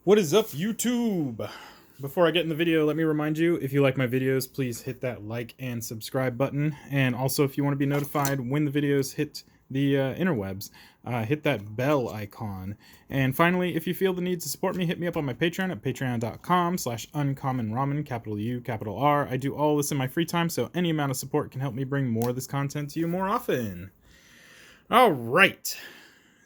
What is up, YouTube? Before I get in the video, let me remind you, if you like my videos, please hit that like and subscribe button. And also, if you want to be notified when the videos hit the interwebs, hit that bell icon. And finally, if you feel the need to support me, hit me up on my Patreon at patreon.com/uncommonramen, capital U, capital R. I do all this in my free time, so any amount of support can help me bring more of this content to you more often. All right.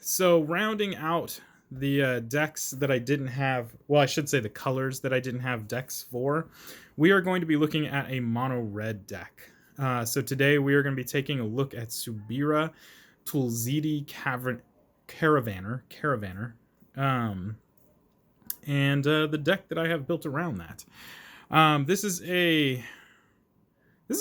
So rounding out the decks that I didn't have, well, I should say the colors that I didn't have decks for, we are going to be looking at a mono red deck. So today we are going to be taking a look at Subira Tulzidi Caravaner, and the deck that I have built around that. This is a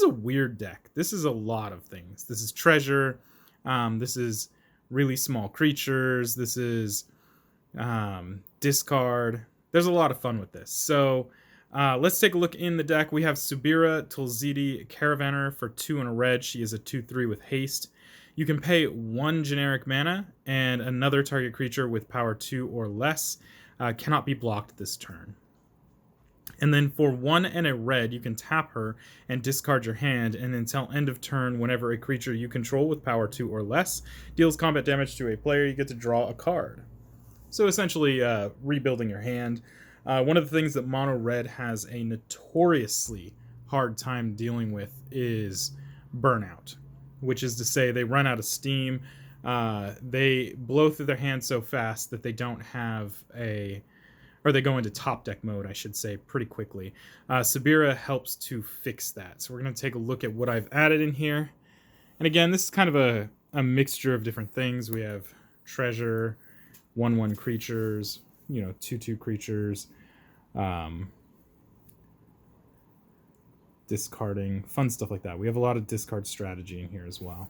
weird deck. This is a lot of things. This is treasure. This is really small creatures. This is discard. There's a lot of fun with this. So let's take a look in the deck. We have Subira Tulzidi Caravaner for 2 and a red. She is a 2/3 with haste. You can pay 1 generic mana, and another target creature with power 2 or less cannot be blocked this turn. And then for 1 and a red, you can tap her and discard your hand, and until end of turn, whenever a creature you control with power 2 or less deals combat damage to a player, you get to draw a card. So essentially rebuilding your hand. One of the things that mono red has a notoriously hard time dealing with is burnout, which is to say they run out of steam. They blow through their hand so fast that they don't have or they go into top deck mode, I should say, pretty quickly. Subira helps to fix that. So we're going to take a look at what I've added in here. And again, this is kind of a mixture of different things. We have treasure, 1/1 creatures, 2/2 creatures, discarding, fun stuff like that. We have a lot of discard strategy in here as well.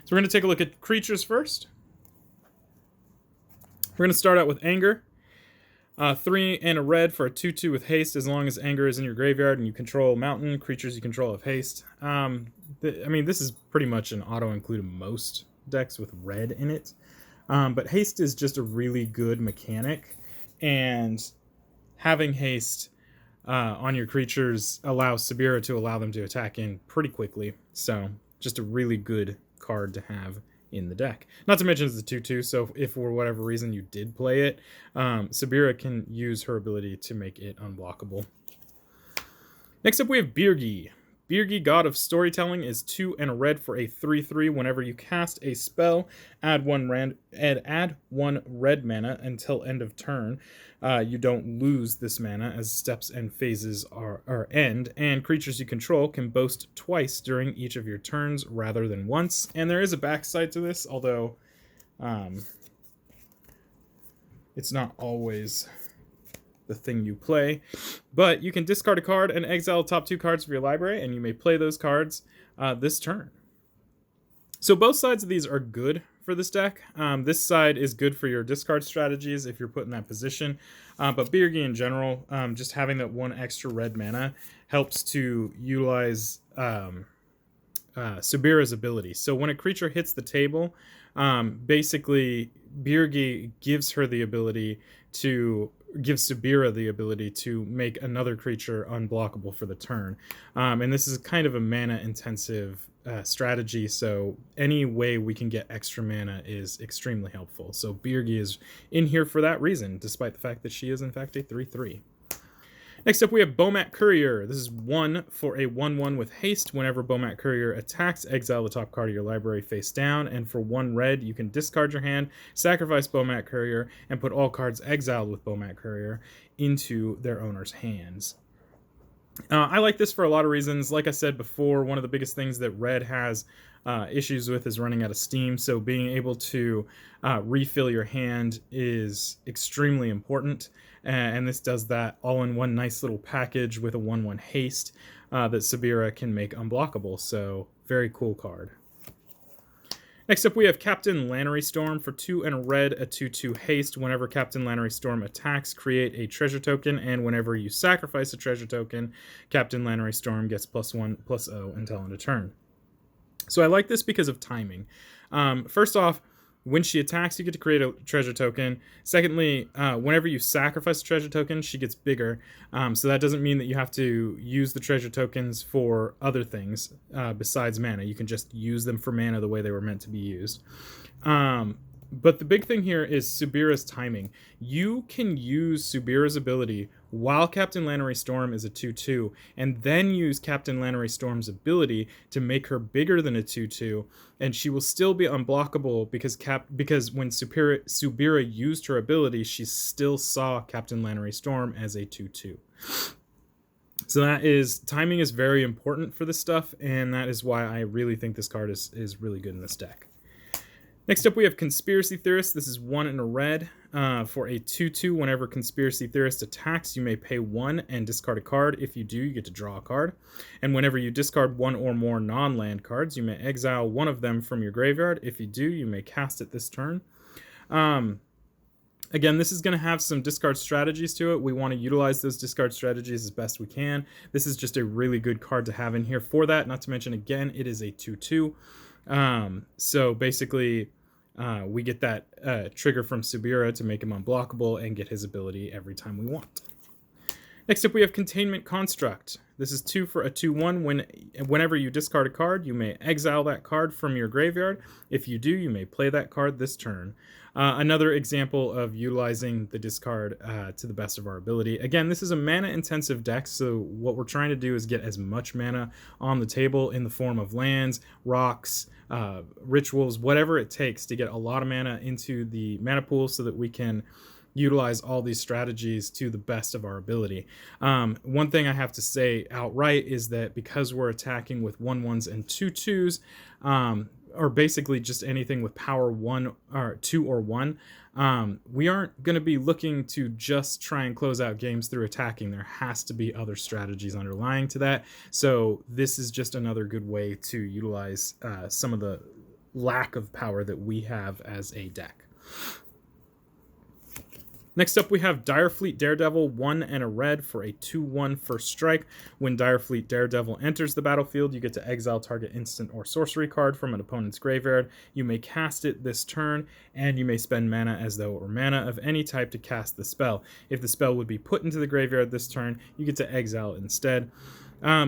So we're going to take a look at creatures first. We're going to start out with Anger. 3 and a red for a 2/2 with haste, as long as Anger is in your graveyard and you control mountain creatures you control have haste. I mean, this is pretty much an auto-include in most decks with red in it. But haste is just a really good mechanic, and having haste on your creatures allows Subira to allow them to attack in pretty quickly. So just a really good card to have in the deck. Not to mention it's a 2/2, so if for whatever reason you did play it, Subira can use her ability to make it unblockable. Next up we have WUBRG. WUBRG, God of Storytelling, is 2 and a red for a 3/3. Whenever you cast a spell, add 1 red mana until end of turn. You don't lose this mana as steps and phases are end, and creatures you control can boast twice during each of your turns rather than once. And there is a backside to this, although it's not always the thing you play, but you can discard a card and exile the top 2 cards of your library, and you may play those cards this turn. So both sides of these are good for this deck. This side is good for your discard strategies if you're put in that position, but WUBRG in general, just having that 1 extra red mana helps to utilize Subira's ability. So when a creature hits the table, basically WUBRG gives Subira the ability to make another creature unblockable for the turn. And this is kind of a mana intensive strategy, so any way we can get extra mana is extremely helpful. So WUBRG is in here for that reason, despite the fact that she is in fact a 3/3. Next up we have Bomat Courier. This is 1 for a 1/1 with haste. Whenever Bomat Courier attacks, exile the top card of your library face down, and for 1 red you can discard your hand, sacrifice Bomat Courier, and put all cards exiled with Bomat Courier into their owner's hands. I like this for a lot of reasons. Like I said before, one of the biggest things that red has issues with is running out of steam, so being able to refill your hand is extremely important, and this does that all in one nice little package with a 1/1 haste that Subira can make unblockable, so very cool card. Next up we have Captain Lannery Storm for 2 and a red, a 2/2 haste. Whenever Captain Lannery Storm attacks, create a treasure token, and whenever you sacrifice a treasure token, Captain Lannery Storm gets +1/+0 until end of turn. So I like this because of timing. First off, When she attacks, you get to create a treasure token. Secondly, whenever you sacrifice a treasure token, she gets bigger. So that doesn't mean that you have to use the treasure tokens for other things besides mana. You can just use them for mana the way they were meant to be used. But the big thing here is Subira's timing. You can use Subira's ability while Captain Lannery Storm is a 2/2, and then use Captain Lannery Storm's ability to make her bigger than a 2/2, and she will still be unblockable because when Subira used her ability, she still saw Captain Lannery Storm as a 2/2. So timing is very important for this stuff, and that is why I really think this card is really good in this deck. Next up, we have Conspiracy Theorist. This is 1 and a red for a 2/2. Whenever Conspiracy Theorist attacks, you may pay 1 and discard a card. If you do, you get to draw a card. And whenever you discard 1 or more non-land cards, you may exile one of them from your graveyard. If you do, you may cast it this turn. Again, this is going to have some discard strategies to it. We want to utilize those discard strategies as best we can. This is just a really good card to have in here for that. Not to mention, again, it is a 2/2. So basically, we get that trigger from Subira to make him unblockable and get his ability every time we want. Next up, we have Containment Construct. This is 2 for a 2/1. Whenever you discard a card, you may exile that card from your graveyard. If you do, you may play that card this turn. Another example of utilizing the discard to the best of our ability. Again, this is a mana-intensive deck, so what we're trying to do is get as much mana on the table in the form of lands, rocks, rituals, whatever it takes to get a lot of mana into the mana pool so that we can utilize all these strategies to the best of our ability. One thing I have to say outright is that because we're attacking with 1/1s and 2/2s, or basically just anything with power 1 or 2 or 1, we aren't going to be looking to just try and close out games through attacking. There has to be other strategies underlying to that. So this is just another good way to utilize some of the lack of power that we have as a deck. Next up, we have Direfleet Daredevil, 1 and a red for a 2/1 first strike. When Direfleet Daredevil enters the battlefield, you get to exile target instant or sorcery card from an opponent's graveyard. You may cast it this turn, and you may spend mana as though it were mana of any type to cast the spell. If the spell would be put into the graveyard this turn, you get to exile it instead.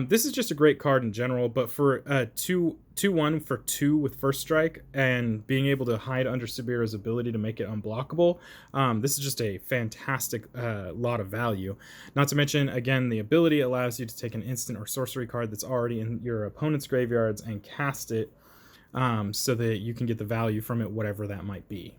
This is just a great card in general, but for a 2/1 for 2 with first strike and being able to hide under Subira's ability to make it unblockable, this is just a fantastic lot of value. Not to mention, again, the ability allows you to take an instant or sorcery card that's already in your opponent's graveyards and cast it so that you can get the value from it, whatever that might be.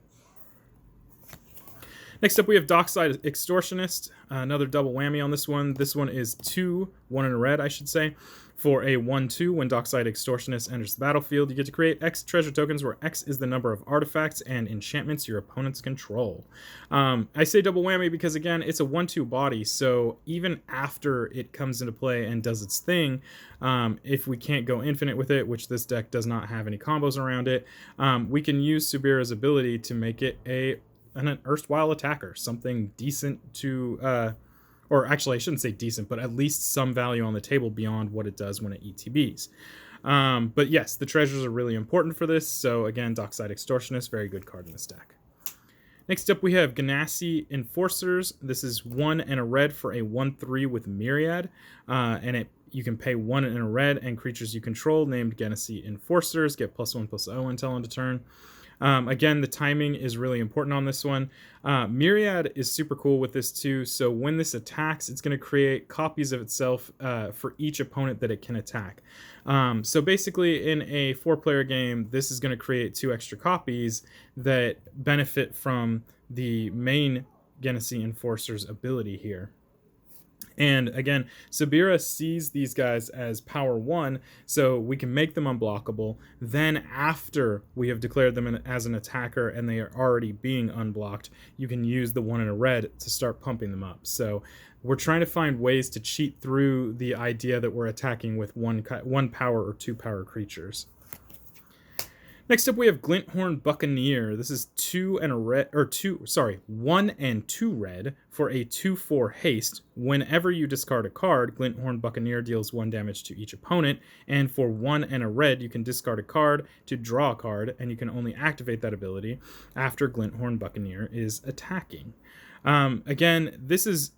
Next up, we have Dockside Extortionist, another double whammy on this one. This one is 2, 1 and a red, I should say, for a 1/2. When Dockside Extortionist enters the battlefield, you get to create X treasure tokens, where X is the number of artifacts and enchantments your opponents control. I say double whammy because, again, it's a 1/2 body, so even after it comes into play and does its thing, if we can't go infinite with it, which this deck does not have any combos around it, we can use Subira's ability to make it an erstwhile attacker, something decent to, or actually I shouldn't say decent, but at least some value on the table beyond what it does when it ETBs. But yes, the treasures are really important for this, so again, Dockside Extortionist, very good card in this deck. Next up, we have Ganassi Enforcers. This is 1 and a red for a 1/3 with Myriad, and you can pay 1 and a red, and creatures you control named Ganassi Enforcers get +1/+0 until end of turn. Again, the timing is really important on this one. Myriad is super cool with this too, so when this attacks, it's going to create copies of itself for each opponent that it can attack. So basically, in a 4-player game, this is going to create 2 extra copies that benefit from the main Ganassi Enforcer's ability here. And again, Subira sees these guys as power 1, so we can make them unblockable. Then after we have declared them as an attacker and they are already being unblocked, you can use the 1 and a red to start pumping them up. So we're trying to find ways to cheat through the idea that we're attacking with one power or 2 power creatures. Next up, we have Glinthorn Buccaneer. This is 1 and 2 red for a 2/4 haste. Whenever you discard a card, Glinthorn Buccaneer deals 1 damage to each opponent, and for 1 and a red, you can discard a card to draw a card, and you can only activate that ability after Glinthorn Buccaneer is attacking. Again, this is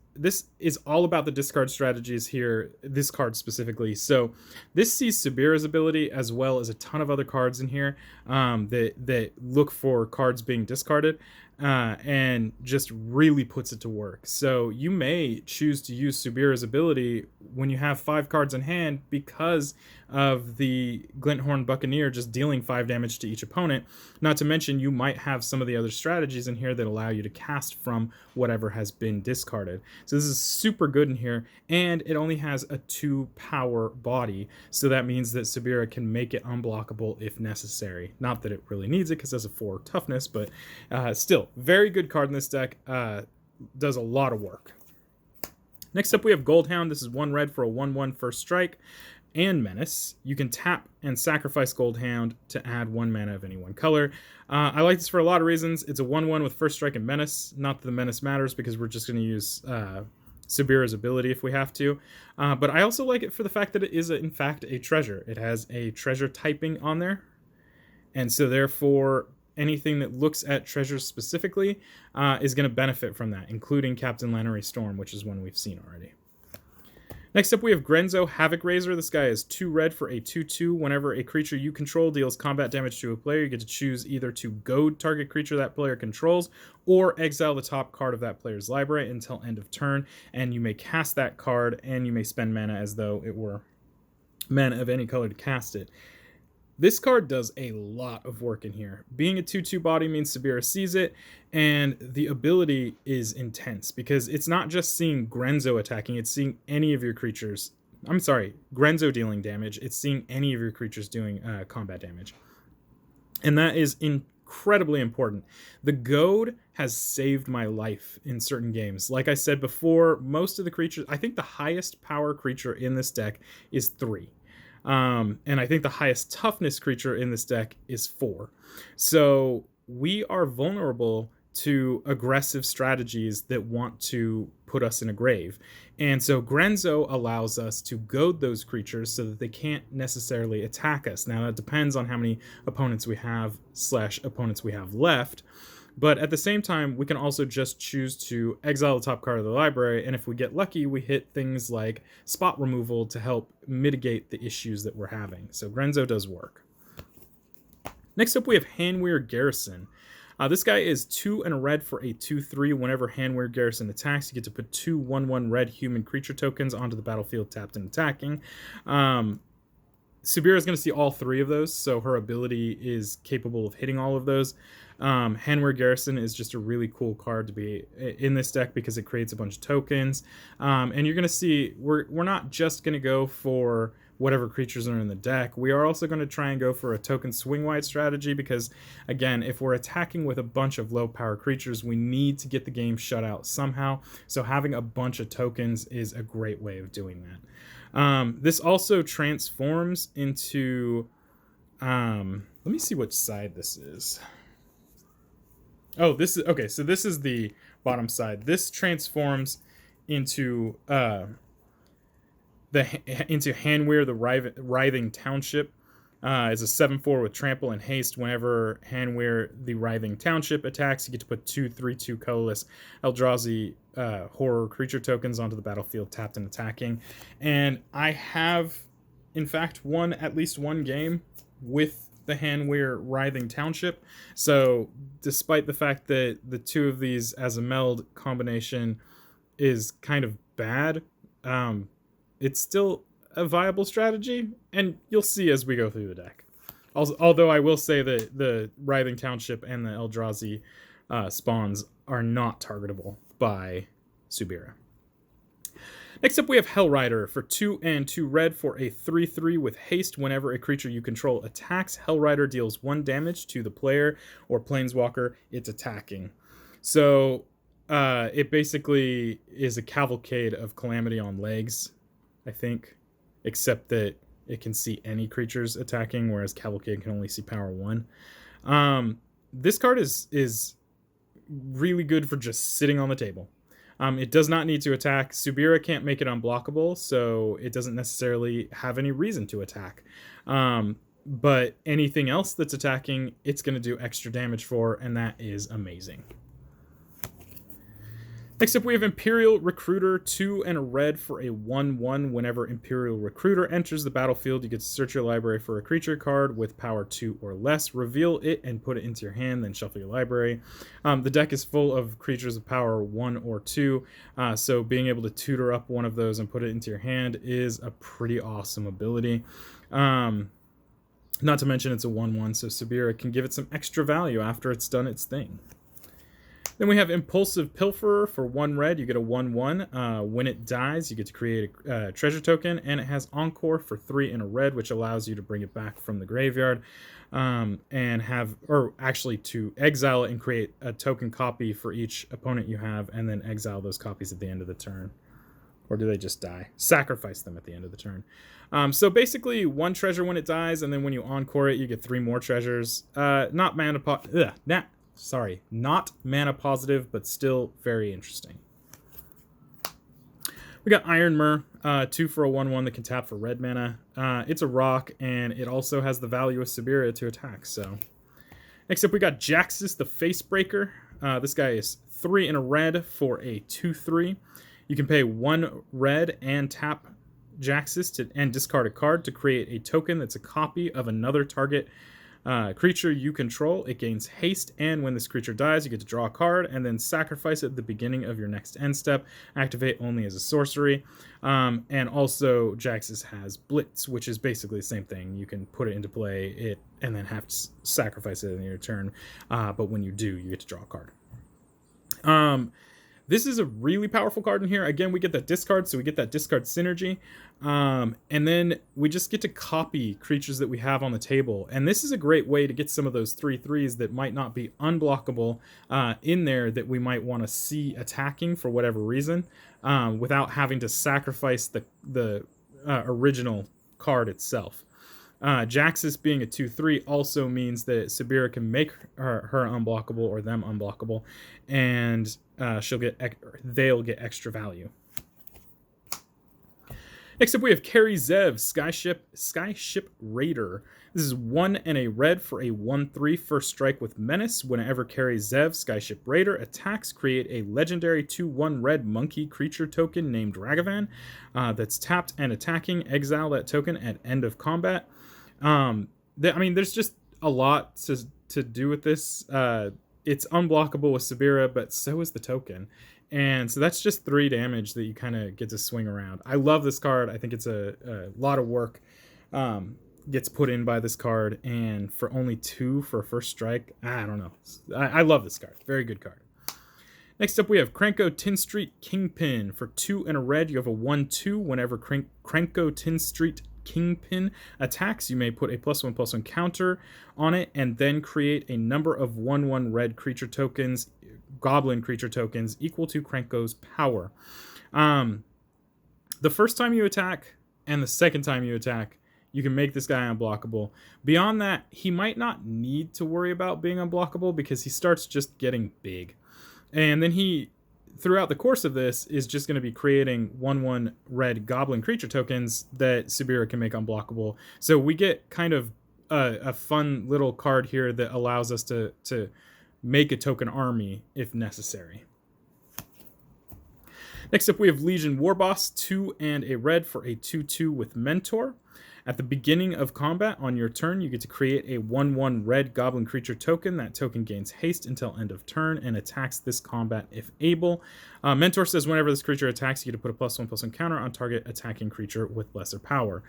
all about the discard strategies here, this card specifically. So this sees Subira's ability as well as a ton of other cards in here that look for cards being discarded and just really puts it to work. So you may choose to use Subira's ability when you have 5 cards in hand because of the Glinthorn Buccaneer just dealing 5 damage to each opponent. Not to mention, you might have some of the other strategies in here that allow you to cast from whatever has been discarded. So this is super good in here, and it only has a 2 power body, so that means that Subira can make it unblockable if necessary. Not that it really needs it because it has a 4 toughness, but still, very good card in this deck. Does a lot of work. Next up, we have Goldhound. This is 1 red for a 1/1 first strike and menace. You can tap and sacrifice Goldhound to add 1 mana of any one color. I like this for a lot of reasons. It's a 1/1 with first strike and menace. Not that the menace matters because we're just going to use Subira's ability if we have to. But I also like it for the fact that it is, in fact, a treasure. It has a treasure typing on there. And so therefore, anything that looks at treasures specifically is going to benefit from that, including Captain Lannery Storm, which is one we've seen already. Next up, we have Grenzo Havoc Raiser. This guy is 2 red for a 2/2. Whenever a creature you control deals combat damage to a player, you get to choose either to goad target creature that player controls or exile the top card of that player's library until end of turn, and you may cast that card, and you may spend mana as though it were mana of any color to cast it. This card does a lot of work in here. Being a 2/2 body means Subira sees it, and the ability is intense because it's not just seeing Grenzo attacking, it's seeing any of your creatures. I'm sorry, Grenzo dealing damage. It's seeing any of your creatures doing combat damage. And that is incredibly important. The goad has saved my life in certain games. Like I said before, most of the creatures, I think the highest power creature in this deck is 3. And I think the highest toughness creature in this deck is 4. So we are vulnerable to aggressive strategies that want to put us in a grave. And so Grenzo allows us to goad those creatures so that they can't necessarily attack us. Now, that depends on how many opponents we have / opponents we have left. But at the same time, we can also just choose to exile the top card of the library, and if we get lucky, we hit things like spot removal to help mitigate the issues that we're having. So Grenzo does work. Next up, we have Hanweir Garrison. This guy is 2 and a red for a 2/3. Whenever Hanweir Garrison attacks, you get to put 2 1/1 red human creature tokens onto the battlefield tapped and attacking. Subira is going to see all 3 of those, so her ability is capable of hitting all of those. Hanweir Garrison is just a really cool card to be in this deck because it creates a bunch of tokens. And you're going to see we're not just going to go for whatever creatures are in the deck. We are also going to try and go for a token swing wide strategy because, again, if we're attacking with a bunch of low power creatures, we need to get the game shut out somehow. So having a bunch of tokens is a great way of doing that. This also transforms into... let me see which side this is. Oh, this is... Okay, so this is the bottom side. This transforms into... into Hanweir, the Writhing Township. Is a 7/4 with trample and haste. Whenever Hanweir, the Writhing Township, attacks, you get to put 2 3/2 colorless Eldrazi horror creature tokens onto the battlefield, tapped and attacking. And I have, in fact, won at least one game with the Hanweir Writhing Township. So despite the fact that the 2 of these as a meld combination is kind of bad, it's still a viable strategy, and you'll see as we go through the deck. Although I will say that the Writhing Township and the Eldrazi spawns are not targetable by Subira. Next up, we have Hellrider for 2 and 2 red for a 3/3 with haste. Whenever a creature you control attacks, Hellrider deals 1 damage to the player or planeswalker it's attacking. So it basically is a cavalcade of Calamity on legs, I think, except that it can see any creatures attacking, whereas Cavalcade can only see power 1. This card is really good for just sitting on the table. It does not need to attack. Subira can't make it unblockable, so it doesn't necessarily have any reason to attack. But anything else that's attacking, it's going to do extra damage for, and that is amazing. Next up, we have Imperial Recruiter, 2 and a red for a 1/1. Whenever Imperial Recruiter enters the battlefield, you get to search your library for a creature card with power 2 or less, reveal it and put it into your hand, then shuffle your library. The deck is full of creatures of power 1 or 2, so being able to tutor up one of those and put it into your hand is a pretty awesome ability. Not to mention it's a 1/1, so Subira can give it some extra value after it's done its thing. Then we have Impulsive Pilferer for 1 red. You get a 1/1. When it dies, you get to create a treasure token, and it has Encore for 3 and a red, which allows you to bring it back from the graveyard and actually to exile it and create a token copy for each opponent you have, and then exile those copies at the end of the turn. Or do they just die? Sacrifice them at the end of the turn. So basically, 1 treasure when it dies, and then when you Encore it, you get 3 more treasures. Not mana positive, but still very interesting. We got Iron Myr, 2 for a 1/1 that can tap for red mana. It's a rock, and it also has the value of Subira to attack. So, next up we got Jaxus, the Facebreaker. This guy is 3 and a red for a 2/3. You can pay 1 red and tap Jaxus and discard a card to create a token that's a copy of another target creature you control. It gains haste, and when this creature dies, you get to draw a card and then sacrifice it at the beginning of your next end step. Activate only as a sorcery. And also, Jaxus has Blitz, which is basically the same thing. You can put it into play and then have to sacrifice it in your turn. But when you do, you get to draw a card. This is a really powerful card in here. Again, we get that discard, so we get that discard synergy. And then we just get to copy creatures that we have on the table. And this is a great way to get some of those 3/3s that might not be unblockable in there that we might want to see attacking for whatever reason without having to sacrifice the original card itself. Jaxus being a 2/3 also means that Subira can make her unblockable or them unblockable, and they'll get extra value. Next up, we have Kari Zev, Skyship Raider. This is 1 and a red for a 1/3 first strike with Menace. Whenever Kari Zev, Skyship Raider, attacks, create a legendary 2/1 red monkey creature token named Ragavan that's tapped and attacking. Exile that token at end of combat. There's just a lot to do with this. It's unblockable with Subira, but so is the token. And so that's just 3 damage that you kind of get to swing around. I love this card. I think it's a lot of work gets put in by this card. And for only 2 for a first strike, I don't know. I love this card. Very good card. Next up, we have Krenko Tin Street Kingpin. For 2 and a red, you have a 1/2. Whenever Krenko Tin Street Kingpin attacks, you may put a +1/+1 counter on it and then create a number of 1/1 red creature tokens, goblin creature tokens, equal to Krenko's power. The first time you attack and the second time you attack, you can make this guy unblockable. Beyond that, he might not need to worry about being unblockable because he starts just getting big. And then he, throughout the course of this, is just going to be creating 1/1 red goblin creature tokens that Subira can make unblockable. So we get kind of a fun little card here that allows us to make a token army if necessary. Next up, we have Legion Warboss, 2 and a red for a 2/2 with Mentor. At the beginning of combat on your turn, you get to create a 1/1 red goblin creature token. That token gains haste until end of turn and attacks this combat if able. Mentor says whenever this creature attacks, you get to put a +1/+1 counter on target attacking creature with lesser power.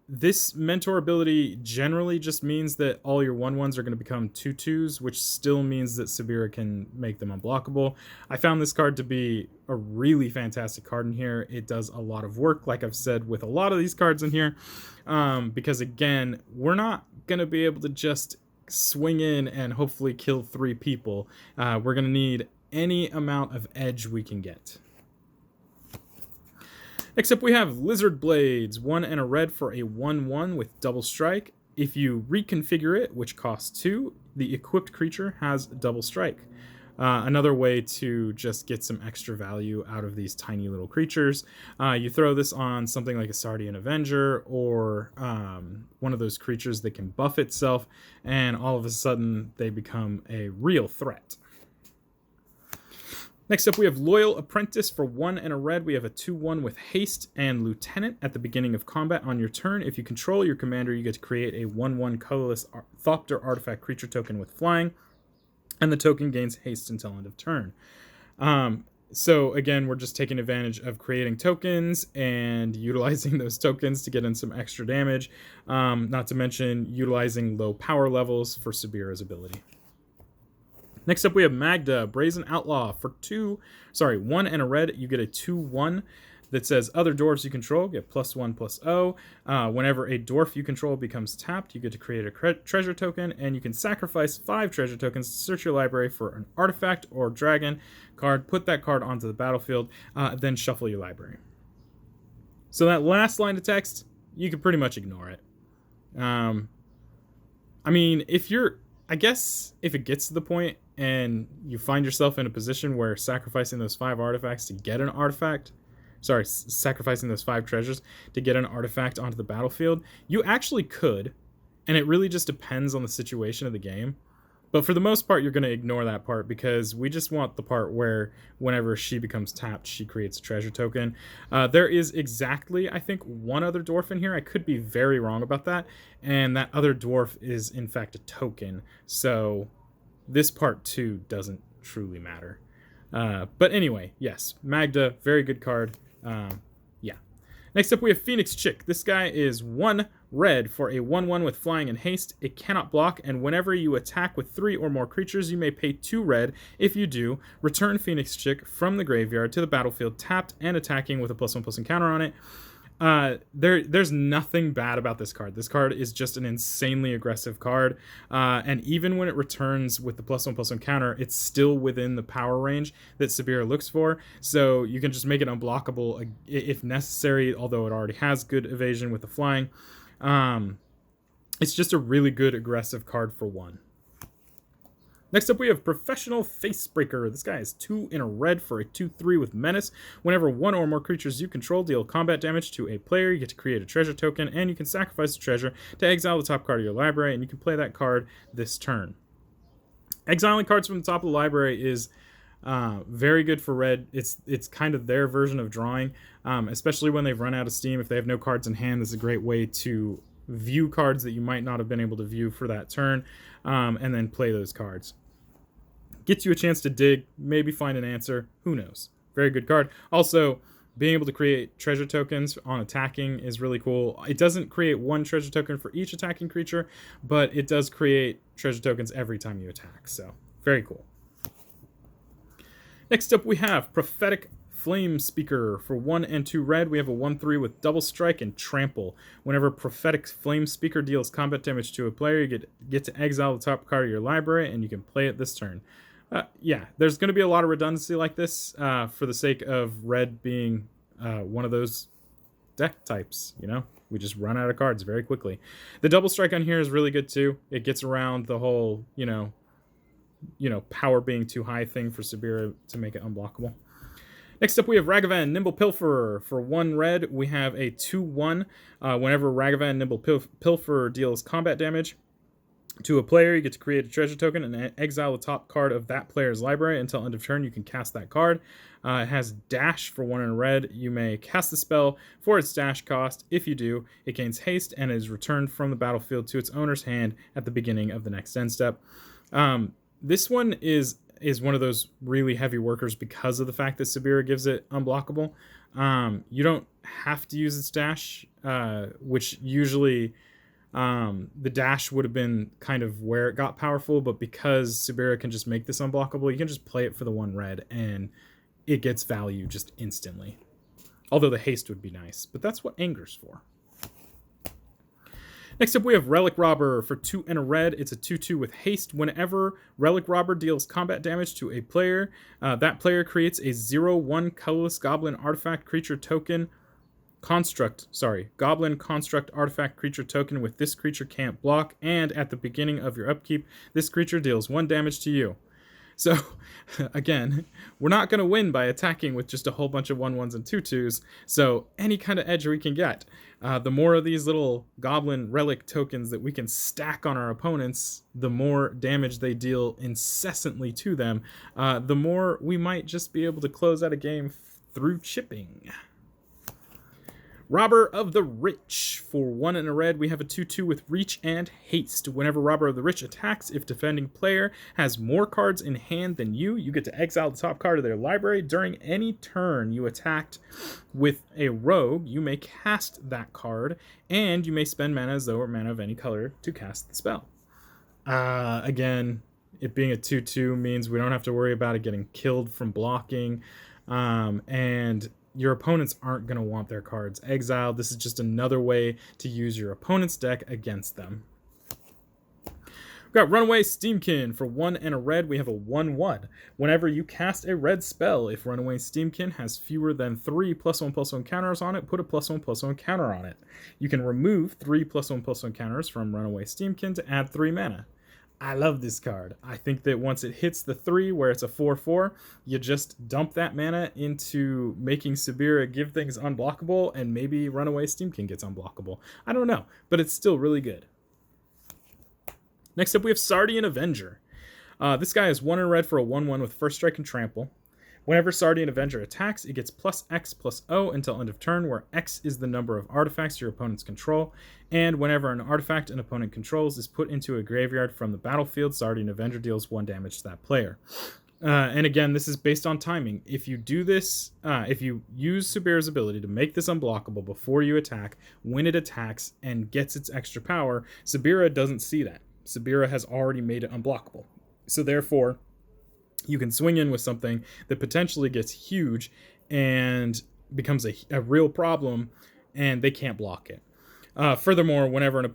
This Mentor ability generally just means that all your 1/1s are going to become 2/2s, which still means that Subira can make them unblockable. I found this card to be a really fantastic card in here. It does a lot of work, like I've said, with a lot of these cards in here, because, again, we're not going to be able to just swing in and hopefully kill 3 people. We're going to need any amount of edge we can get. Next up, we have Lizard Blades, 1 and a red for a 1/1 with double strike. If you reconfigure it, which costs 2, the equipped creature has double strike. Another way to just get some extra value out of these tiny little creatures. You throw this on something like a Sardian Avenger or one of those creatures that can buff itself, and all of a sudden they become a real threat. Next up, we have Loyal Apprentice for 1 and a red. We have a 2/1 with haste and Lieutenant at the beginning of combat on your turn. If you control your commander, you get to create a 1/1 colorless Thopter artifact creature token with flying, and the token gains haste until end of turn. So again, we're just taking advantage of creating tokens and utilizing those tokens to get in some extra damage, not to mention utilizing low power levels for Subira's ability. Next up, we have Magda, Brazen Outlaw for 1 and a red. You get a 2/1 that says other dwarves you control get +1/+0. Whenever a dwarf you control becomes tapped, you get to create a treasure token, and you can sacrifice 5 treasure tokens to search your library for an artifact or dragon card, put that card onto the battlefield, then shuffle your library. So that last line of text, you can pretty much ignore it. I mean, I guess if it gets to the point and you find yourself in a position where sacrificing those 5 artifacts to get an artifact, sacrificing those 5 treasures to get an artifact onto the battlefield, you actually could, and it really just depends on the situation of the game. But for the most part, you're going to ignore that part because we just want the part where whenever she becomes tapped, she creates a treasure token. There is exactly, I think, one other dwarf in here. I could be very wrong about that. And that other dwarf is, in fact, a token. So this part, too, doesn't truly matter. But anyway, yes, Magda, very good card. Yeah. Next up, we have Phoenix Chick. This guy is 1 red for a 1/1 with flying and haste. It cannot block, and whenever you attack with 3 or more creatures, you may pay 2 red. If you do, return Phoenix Chick from the graveyard to the battlefield tapped and attacking with a +1/+1 counter on it. There's nothing bad about this card. This card is just an insanely aggressive card, and even when it returns with the +1/+1 counter, it's still within the power range that Subira looks for, so you can just make it unblockable if necessary, although it already has good evasion with the flying. It's just a really good aggressive card for 1. Next up, we have Professional Facebreaker. This guy is 2 in a red for a 2/3 with Menace. Whenever 1 or more creatures you control deal combat damage to a player, you get to create a treasure token, and you can sacrifice a treasure to exile the top card of your library, and you can play that card this turn. Exiling cards from the top of the library is very good for red. It's kind of their version of drawing, especially when they've run out of steam. If they have no cards in hand, this is a great way to view cards that you might not have been able to view for that turn, and then play those cards. Gets you a chance to dig, maybe find an answer, who knows. Very good card. Also, being able to create treasure tokens on attacking is really cool. It doesn't create 1 treasure token for each attacking creature, but it does create treasure tokens every time you attack, so very cool. Next up, we have Prophetic Flame Speaker for 1 and 2 red. We have a 1/3 with double strike and trample. Whenever Prophetic Flame Speaker deals combat damage to a player, you get to exile the top card of your library, and you can play it this turn. Yeah, there's going to be a lot of redundancy like this for the sake of red being one of those deck types, you know? We just run out of cards very quickly. The double strike on here is really good too. It gets around the whole, power being too high thing for Subira to make it unblockable. Next up, we have Ragavan, Nimble Pilferer. For 1 red, we have a 2/1. Whenever Ragavan, Nimble Pilferer deals combat damage to a player, you get to create a treasure token and exile the top card of that player's library. Until end of turn, you can cast that card. It has dash for 1 in red. You may cast the spell for its dash cost. If you do, it gains haste and is returned from the battlefield to its owner's hand at the beginning of the next end step. This one is one of those really heavy workers because of the fact that Subira gives it unblockable. You don't have to use its dash, which usually the dash would have been kind of where it got powerful, but because Subira can just make this unblockable, you can just play it for the 1 red and it gets value just instantly. Although the haste would be nice, but that's what Anger's for. Next up, we have Relic Robber for 2 and a red. It's a 2/2 with haste. Whenever Relic Robber deals combat damage to a player, that player creates a 0/1 colorless goblin artifact creature token Goblin construct artifact creature token with this creature can't block, and at the beginning of your upkeep, this creature deals 1 damage to you. So, again, we're not going to win by attacking with just a whole bunch of 1/1s and 2/2s, so any kind of edge we can get. The more of these little goblin relic tokens that we can stack on our opponents, the more damage they deal incessantly to them, the more we might just be able to close out a game through chipping. Robber of the Rich. For 1 and a red, we have a 2/2 with Reach and Haste. Whenever Robber of the Rich attacks, if defending player has more cards in hand than you get to exile the top card of their library. During any turn you attacked with a rogue, you may cast that card, and you may spend mana as though or mana of any color to cast the spell. Again, it being a 2/2 means we don't have to worry about it getting killed from blocking, and your opponents aren't going to want their cards exiled. This is just another way to use your opponent's deck against them. We've got Runaway Steamkin. For 1 and a red, we have a 1/1. Whenever you cast a red spell, if Runaway Steamkin has fewer than 3 +1/+1 counters on it, put a +1/+1 counter on it. You can remove 3 +1/+1 counters from Runaway Steamkin to add 3 mana. I love this card. I think that once it hits the 3, where it's a 4/4, you just dump that mana into making Subira give things unblockable, and maybe Runaway Steamkin gets unblockable. I don't know, but it's still really good. Next up, we have Sardian Avenger. This guy is 1 and red for a 1/1 with First Strike and Trample. Whenever Sardian Avenger attacks, it gets +X/+O until end of turn, where X is the number of artifacts your opponents control. And whenever an artifact an opponent controls is put into a graveyard from the battlefield, Sardian Avenger deals 1 damage to that player. And again, this is based on timing. If you do this, if you use Subira's ability to make this unblockable before you attack, when it attacks and gets its extra power, Subira doesn't see that. Subira has already made it unblockable. So therefore, you can swing in with something that potentially gets huge and becomes a real problem, and they can't block it. Furthermore, whenever an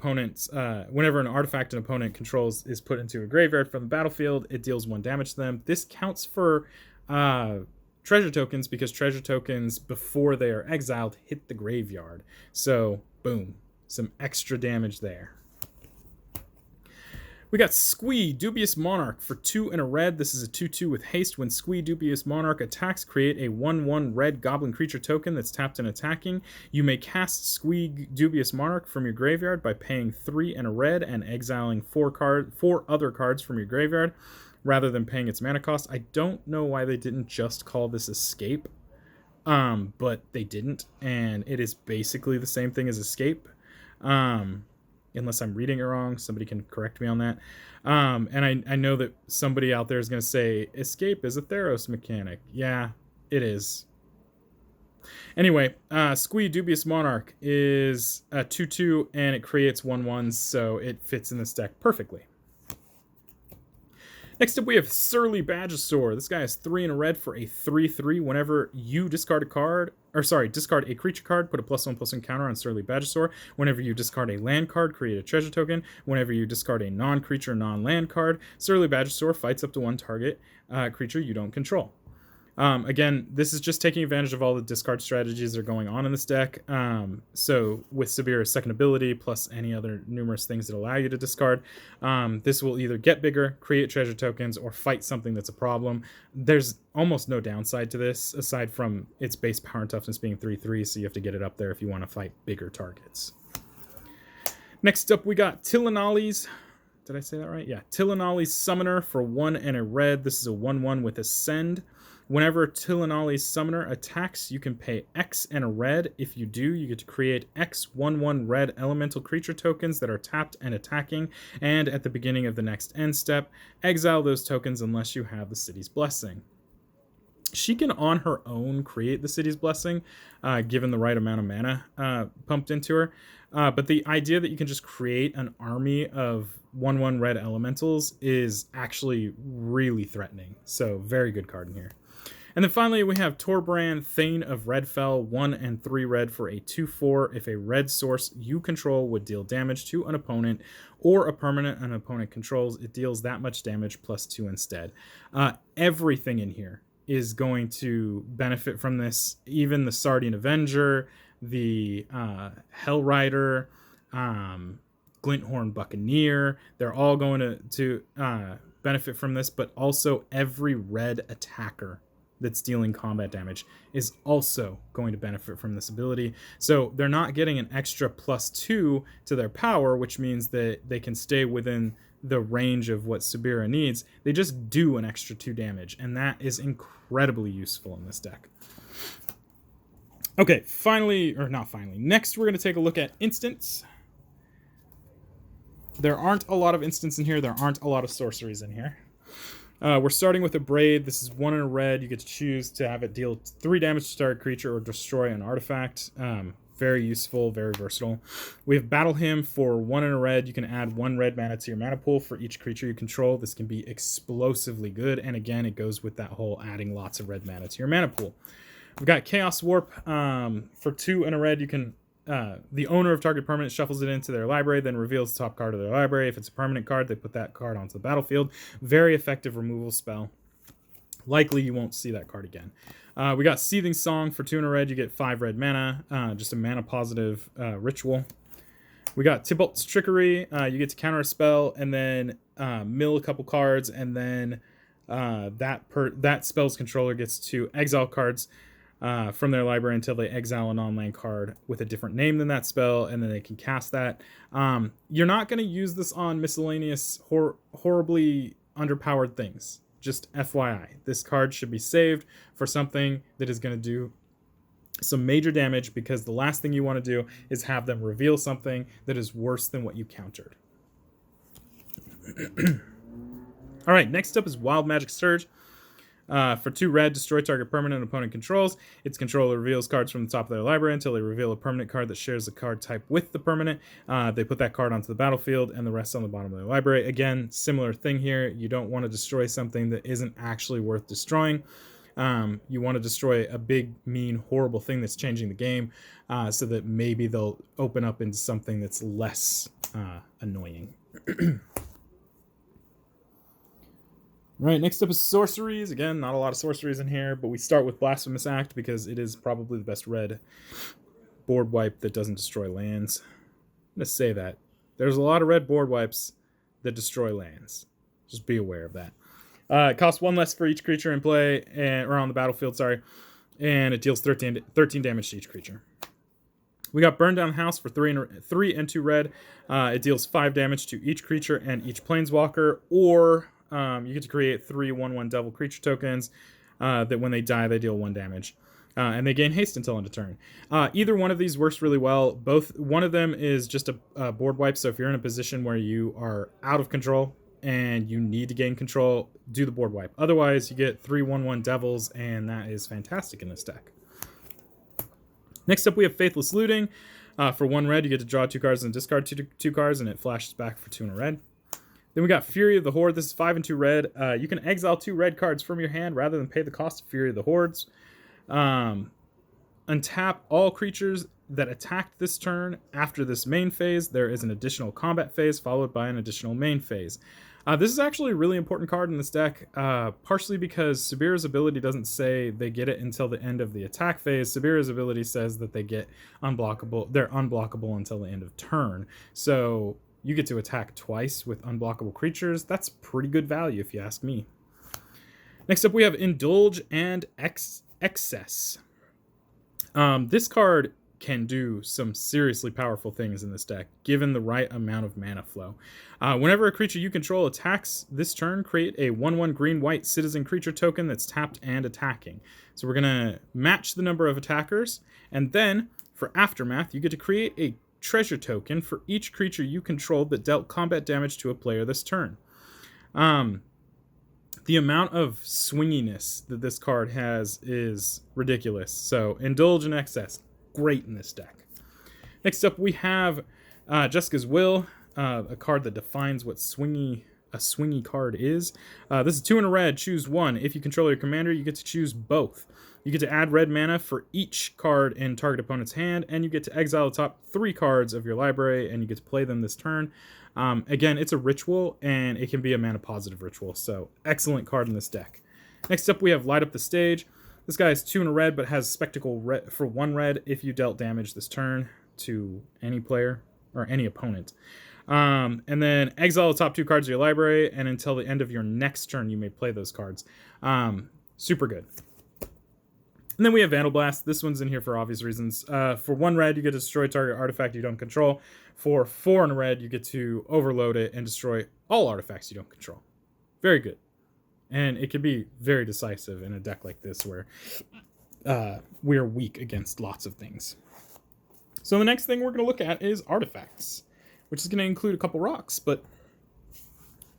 artifact an opponent controls is put into a graveyard from the battlefield, it deals 1 damage to them. This counts for treasure tokens, because treasure tokens, before they are exiled, hit the graveyard. So, boom, some extra damage there. We got Squee, Dubious Monarch. For 2 and a red, this is a 2/2 with haste. When Squee, Dubious Monarch attacks, create a 1/1 red goblin creature token that's tapped and attacking. You may cast Squee, Dubious Monarch from your graveyard by paying 3 and a red and exiling 4 other cards from your graveyard, rather than paying its mana cost. I don't know why they didn't just call this Escape, but they didn't, and it is basically the same thing as Escape. Unless I'm reading it wrong, somebody can correct me on that. And I know that somebody out there is going to say, Escape is a Theros mechanic. Yeah, it is. Anyway, Squee, Dubious Monarch is a 2/2, and it creates 1/1s, so it fits in this deck perfectly. Next up, we have Surly Badgesaur. This guy is 3 and a red for a 3/3. Whenever you discard a creature card, put a +1/+1 counter on Surly Badgesaur. Whenever you discard a land card, create a treasure token. Whenever you discard a non-creature, non-land card, Surly Badgesaur fights up to 1 target creature you don't control. Again, this is just taking advantage of all the discard strategies that are going on in this deck. So with Subira's second ability, plus any other numerous things that allow you to discard, this will either get bigger, create treasure tokens, or fight something that's a problem. There's almost no downside to this, aside from its base power and toughness being 3/3, so you have to get it up there if you want to fight bigger targets. Next up, we got Tillinali's. Did I say that right? Yeah, Tillinali's Summoner for 1 and a red. This is a 1/1 with Ascend. Whenever Tillinali's Summoner attacks, you can pay X and a red. If you do, you get to create X 1/1 red elemental creature tokens that are tapped and attacking, and at the beginning of the next end step, exile those tokens unless you have the City's Blessing. She can, on her own, create the City's Blessing, given the right amount of mana pumped into her. But the idea that you can just create an army of 1/1 red elementals is actually really threatening. So, very good card in here. And then finally, we have Torbrand, Thane of Redfell, 1 and 3 red for a 2/4. If a red source you control would deal damage to an opponent or a permanent an opponent controls, it deals that much damage +2 instead. Everything in here is going to benefit from this. Even the Sardian Avenger, the Hell Rider, Glinthorn Buccaneer. They're all going to benefit from this, but also every red attacker that's dealing combat damage is also going to benefit from this ability. So they're not getting an extra +2 to their power, which means that they can stay within the range of what Subira needs. They just do an extra 2 damage, and that is incredibly useful in this deck. Okay, next we're going to take a look at instants. There aren't a lot of instants in here. There aren't a lot of sorceries in here. We're starting with a Braid. This is 1 in a red. You get to choose to have it deal 3 damage to target creature or destroy an artifact. Very useful, very versatile. We have Battle Hymn for 1 in a red. You can add 1 red mana to your mana pool for each creature you control. This can be explosively good, and again, it goes with that whole adding lots of red mana to your mana pool. We've got Chaos Warp. For 2 in a red, you can the owner of target permanent shuffles it into their library, then reveals the top card of their library. If it's a permanent card, they put that card onto the battlefield. Very effective removal spell. Likely you won't see that card again. We got Seething Song for 2 in a red. You get 5 red mana. Just a mana positive ritual. We got Tybalt's Trickery. You get to counter a spell and then mill a couple cards, and then that spell's controller gets to exile cards from their library until they exile a non-land card with a different name than that spell, and then they can cast that. You're not going to use this on miscellaneous horribly underpowered things. Just FYI, this card should be saved for something that is going to do some major damage, because the last thing you want to do is have them reveal something that is worse than what you countered. All right, next up is Wild Magic Surge. For 2 red, destroy target permanent opponent controls. Its controller reveals cards from the top of their library until they reveal a permanent card that shares a card type with the permanent. They put that card onto the battlefield and the rest on the bottom of their library. Again, similar thing here. You don't want to destroy something that isn't actually worth destroying. You want to destroy a big, mean, horrible thing that's changing the game, so that maybe they'll open up into something that's less annoying. Right, next up is sorceries. Again, not a lot of sorceries in here, but we start with Blasphemous Act because it is probably the best red board wipe that doesn't destroy lands. I'm going to say that. There's a lot of red board wipes that destroy lands. Just be aware of that. It costs 1 less for each creature in play, or on the battlefield, and it deals 13 damage to each creature. We got Burn Down House for 3 and 2 red. It deals 5 damage to each creature and each planeswalker, or you get to create 3 1/1 devil creature tokens that when they die, they deal 1 damage. And they gain haste until end of turn. Either one of these works really well. One of them is just a board wipe, so if you're in a position where you are out of control and you need to gain control, do the board wipe. Otherwise, you get 3 1/1 devils, and that is fantastic in this deck. Next up, we have Faithless Looting. For 1 red, you get to draw 2 cards and discard 2 cards, and it flashes back for 2 in a red. Then we got Fury of the Horde. This is 5 and 2 red. You can exile 2 red cards from your hand rather than pay the cost of Fury of the Hordes. Untap all creatures that attacked this turn. After this main phase, there is an additional combat phase followed by an additional main phase. This is actually a really important card in this deck, partially because Subira's ability doesn't say they get it until the end of the attack phase. Subira's ability says that they get unblockable. They're unblockable until the end of turn. So you get to attack twice with unblockable creatures. That's pretty good value, if you ask me. Next up, we have Indulge and Excess. This card can do some seriously powerful things in this deck, given the right amount of mana flow. Whenever a creature you control attacks this turn, create a 1/1 green-white citizen creature token that's tapped and attacking. So we're going to match the number of attackers, and then for Aftermath, you get to create a treasure token for each creature you controlled that dealt combat damage to a player this turn. The amount of swinginess that this card has is ridiculous. So Indulge and Excess, great in this deck. Next up, we have Jessica's Will, a card that defines what a swingy card is. This is 2 in a red, choose 1. If you control your commander, you get to choose both. You get to add red mana for each card in target opponent's hand, and you get to exile the top 3 cards of your library, and you get to play them this turn. Again, it's a ritual, and it can be a mana positive ritual, so excellent card in this deck. Next up, we have Light Up the Stage. This guy is 2 in a red, but has Spectacle red for 1 red if you dealt damage this turn to any player or any opponent. And then exile the top 2 cards of your library, and until the end of your next turn, you may play those cards. Super good. And then we have Vandal Blast. This one's in here for obvious reasons. For 1 red, you get to destroy target artifact you don't control. For 4 in red, you get to overload it and destroy all artifacts you don't control. Very good. And it can be very decisive in a deck like this where we're weak against lots of things. So the next thing we're going to look at is artifacts, which is going to include a couple rocks, but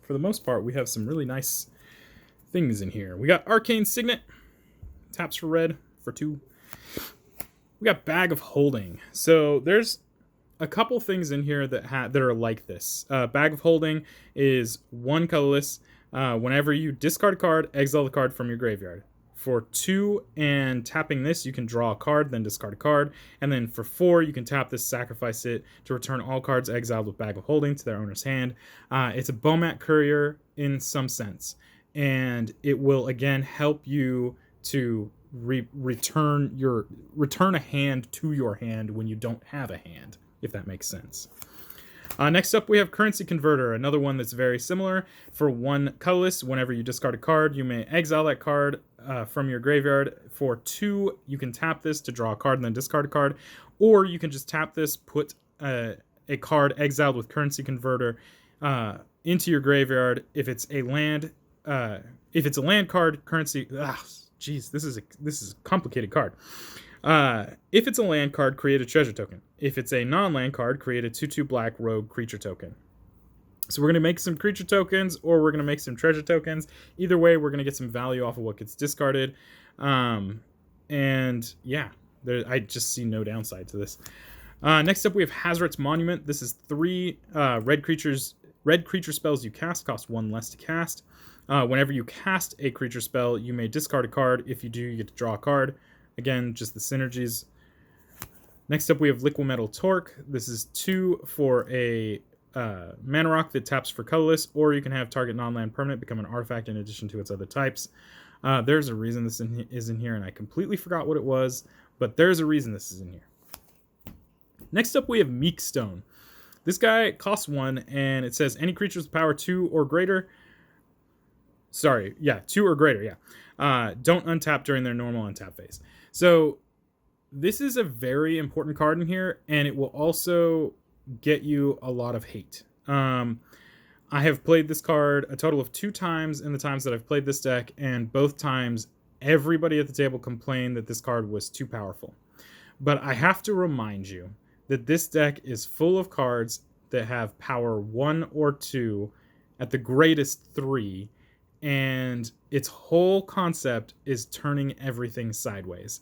for the most part, we have some really nice things in here. We got Arcane Signet, taps for red for 2. We got Bag of Holding. So there's a couple things in here that are like this. Bag of Holding is 1 colorless. Whenever you discard a card, exile the card from your graveyard. For 2 and tapping this, you can draw a card, then discard a card. And then for 4, you can tap this, sacrifice it to return all cards exiled with Bag of Holding to their owner's hand. It's a Bomat Courier in some sense. And it will, again, help you to return a hand to your hand when you don't have a hand, if that makes sense. Next up, we have Currency Converter, another one that's very similar. For 1 colorless, whenever you discard a card, you may exile that card from your graveyard. For 2, you can tap this to draw a card and then discard a card. Or you can just tap this, put a card exiled with Currency Converter into your graveyard. If it's a land card, currency... Jeez, this is a complicated card. If it's a land card, create a treasure token. If it's a non-land card, create a 2/2 black rogue creature token. So we're going to make some creature tokens, or we're going to make some treasure tokens. Either way, we're going to get some value off of what gets discarded. And yeah, I just see no downside to this. Next up, we have Hazret's Monument. This is 3 red creature spells you cast, cost 1 less to cast. Whenever you cast a creature spell, you may discard a card. If you do, you get to draw a card. Again, just the synergies. Next up, we have Liquimetal Torque. This is 2 for a mana rock that taps for colorless, or you can have target non-land permanent become an artifact in addition to its other types. There's a reason this is in here, and I completely forgot what it was, but there's a reason this is in here. Next up, we have Meek Stone. This guy costs 1, and it says any creature with power 2 or greater. 2 or greater, don't untap during their normal untap phase. So this is a very important card in here, and it will also get you a lot of hate. I have played this card a total of 2 times in the times that I've played this deck, and both times everybody at the table complained that this card was too powerful. But I have to remind you that this deck is full of cards that have power 1 or 2, at the greatest 3, and its whole concept is turning everything sideways.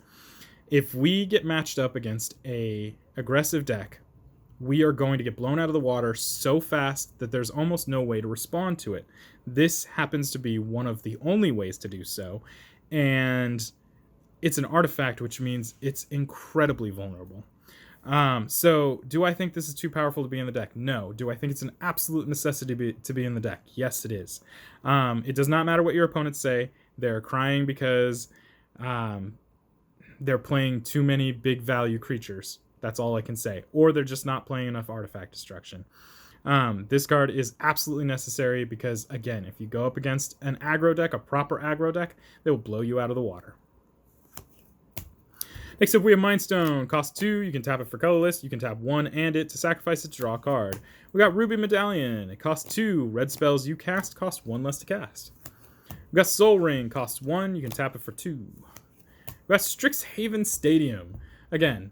If we get matched up against a aggressive deck, we are going to get blown out of the water so fast that there's almost no way to respond to it. This happens to be one of the only ways to do so, and it's an artifact, which means it's incredibly vulnerable. So do I think this is too powerful to be in the deck? No. Do I think it's an absolute necessity to be in the deck? Yes, it is. It does not matter what your opponents say. They're crying because they're playing too many big value creatures. That's all I can say. Or they're just not playing enough artifact destruction. This card is absolutely necessary because, again, if you go up against an aggro deck, a proper aggro deck, they will blow you out of the water. Next up, we have Mind Stone. Cost 2. You can tap it for colorless. You can tap 1 and it to sacrifice it to draw a card. We got Ruby Medallion. It costs 2. Red spells you cast cost 1 less to cast. We got Soul Ring. Costs 1. You can tap it for 2. We got Strixhaven Stadium. Again,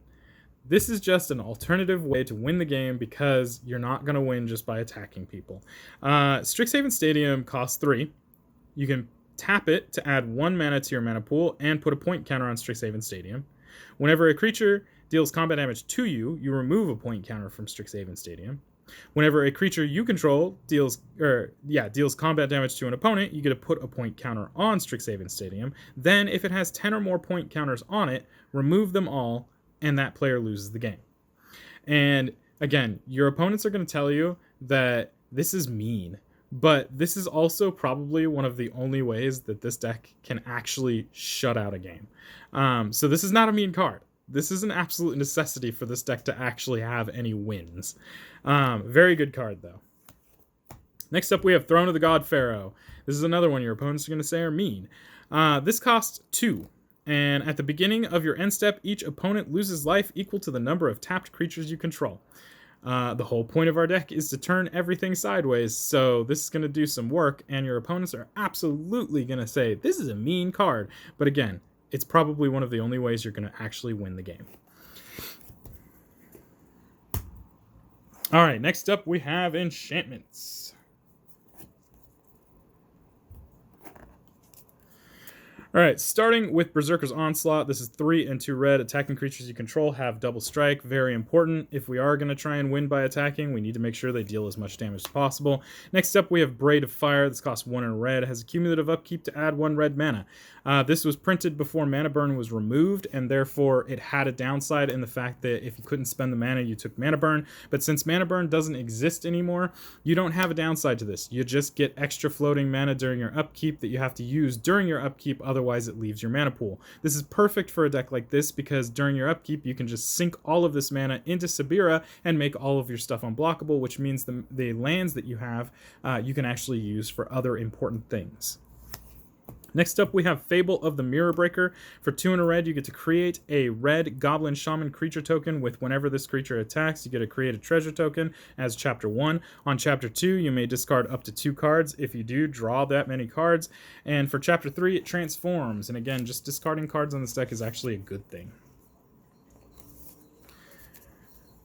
this is just an alternative way to win the game because you're not going to win just by attacking people. Strixhaven Stadium costs 3. You can tap it to add 1 mana to your mana pool and put a point counter on Strixhaven Stadium. Whenever a creature deals combat damage to you, you remove a point counter from Strixhaven Stadium. Whenever a creature you control deals combat damage to an opponent, you get to put a point counter on Strixhaven Stadium. Then, if it has 10 or more point counters on it, remove them all, and that player loses the game. And again, your opponents are going to tell you that this is mean. But this is also probably one of the only ways that this deck can actually shut out a game. So this is not a mean card. This is an absolute necessity for this deck to actually have any wins. Very good card, though. Next up, we have Throne of the God Pharaoh. This is another one your opponents are going to say are mean. This costs 2. And at the beginning of your end step, each opponent loses life equal to the number of tapped creatures you control. The whole point of our deck is to turn everything sideways, so this is going to do some work, and your opponents are absolutely going to say, this is a mean card. But again, it's probably one of the only ways you're going to actually win the game. All right, next up we have enchantments. All right, starting with Berserker's Onslaught. This is 3 and 2 red. Attacking creatures you control have double strike. Very important. If we are going to try and win by attacking, we need to make sure they deal as much damage as possible. Next up, we have Braid of Fire. This costs 1 in red. It has a cumulative upkeep to add 1 red mana. This was printed before Mana Burn was removed, and therefore it had a downside in the fact that if you couldn't spend the mana, you took Mana Burn. But since Mana Burn doesn't exist anymore, you don't have a downside to this. You just get extra floating mana during your upkeep that you have to use during your upkeep, otherwise it leaves your mana pool. This is perfect for a deck like this because during your upkeep, you can just sink all of this mana into Subira and make all of your stuff unblockable, which means the lands that you have, you can actually use for other important things. Next up, we have Fable of the Mirror Breaker. For 2 in a red, you get to create a red Goblin Shaman creature token with whenever this creature attacks, you get to create a treasure token as Chapter 1. On Chapter 2, you may discard up to 2 cards. If you do, draw that many cards. And for Chapter 3, it transforms. And again, just discarding cards on this deck is actually a good thing.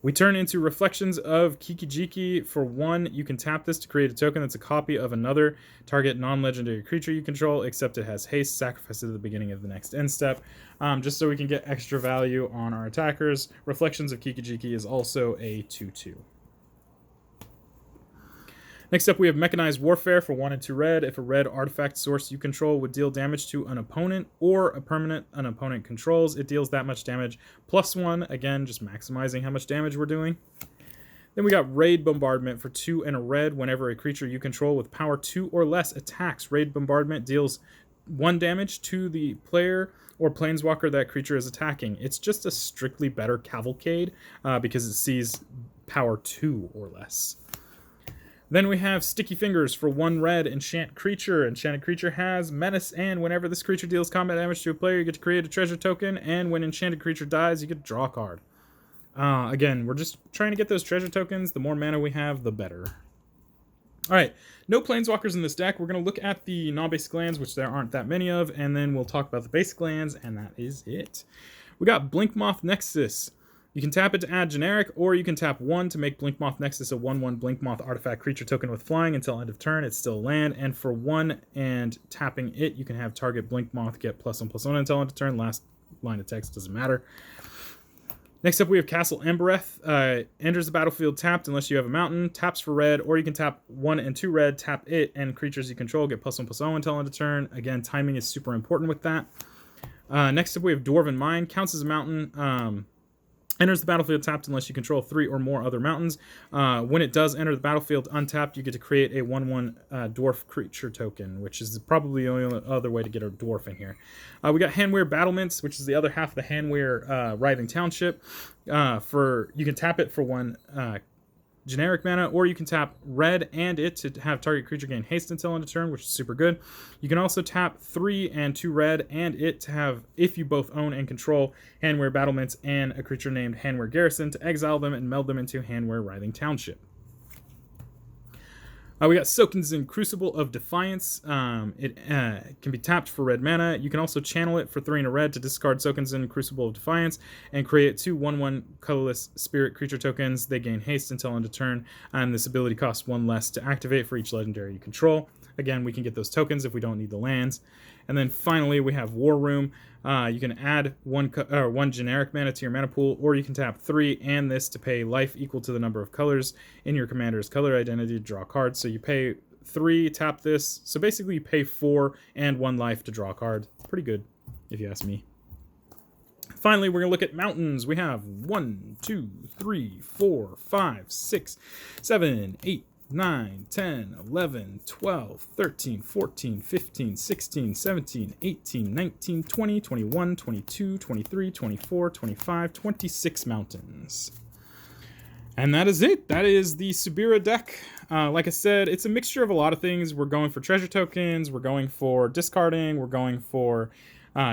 We turn into Reflections of Kikijiki. For 1, you can tap this to create a token that's a copy of another target non-legendary creature you control, except it has haste. Sacrifice it at the beginning of the next end step, just so we can get extra value on our attackers. Reflections of Kikijiki is also a 2/2. Next up, we have Mechanized Warfare. For 1 and 2 red. If a red artifact source you control would deal damage to an opponent or a permanent an opponent controls, it deals that much damage +1. Again, just maximizing how much damage we're doing. Then we got Raid Bombardment. For 2 and a red. Whenever a creature you control with power 2 or less attacks, Raid Bombardment deals 1 damage to the player or planeswalker that creature is attacking. It's just a strictly better Cavalcade because it sees power 2 or less. Then we have Sticky Fingers. For 1 red, enchant creature. Enchanted creature has menace, and whenever this creature deals combat damage to a player, you get to create a treasure token, and when enchanted creature dies, you get to draw a card. Again, we're just trying to get those treasure tokens. The more mana we have, the better. Alright, no planeswalkers in this deck. We're going to look at the non-basic lands, which there aren't that many of, and then we'll talk about the basic lands, and that is it. We got Blinkmoth Nexus. You can tap it to add generic, or you can tap 1 to make Blinkmoth Nexus a 1/1 Blinkmoth artifact creature token with flying until end of turn. It's still land, and for 1 and tapping it, you can have target Blinkmoth get +1/+1 until end of turn. Last line of text doesn't matter. Next up, we have Castle Embereth. Enters the battlefield tapped unless you have a mountain. Taps for red, or you can tap 1 and 2 red, tap it, and creatures you control get +1/+0 until end of turn. Again, timing is super important with that. Next up, we have Dwarven Mine. Counts as a mountain. Enters the battlefield tapped unless you control 3 or more other mountains. When it does enter the battlefield untapped, you get to create a 1/1 dwarf creature token, which is probably the only other way to get a dwarf in here. We got Handwear Battlements, which is the other half of the Handwear Writhing Township. You can tap it for 1 generic mana, or you can tap red and it to have target creature gain haste until end of turn, which is super good. You can also tap 3 and 2 red and it to have, if you both own and control Handwear Battlements and a creature named Handwear Garrison, to exile them and meld them into Handwear Writhing Township. We got Soken's Crucible of Defiance. It can be tapped for red mana. You can also channel it for 3 and a red to discard Soken's Crucible of Defiance and create 2 1/1 colorless spirit creature tokens. They gain haste until end of turn, and this ability costs 1 less to activate for each legendary you control. Again, we can get those tokens if we don't need the lands. And then finally, we have War Room. You can add 1 generic mana to your mana pool, or you can tap 3 and this to pay life equal to the number of colors in your commander's color identity to draw cards. So you pay 3, tap this. So basically you pay 4 and 1 life to draw a card. Pretty good, if you ask me. Finally, we're going to look at mountains. We have 1, 2, 3, 4, 5, 6, 7, 8, 9, 10, 11, 12, 13, 14, 15, 16, 17, 18, 19, 20, 21, 22, 23, 24, 25, 26 mountains. And that is it. That is the Subira deck. Like I said, it's a mixture of a lot of things. We're going for treasure tokens. We're going for discarding. We're going for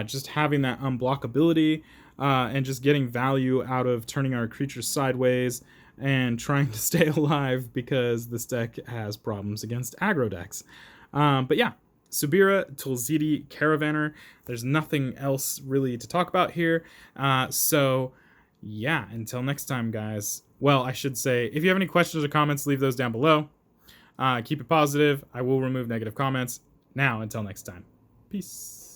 just having that unblockability and just getting value out of turning our creatures sideways and trying to stay alive because this deck has problems against aggro decks. But yeah, Subira, Tulzidi, Caravaner. There's nothing else really to talk about here. So yeah, until next time, guys. Well, I should say, if you have any questions or comments, leave those down below. Keep it positive. I will remove negative comments. Now, until next time. Peace.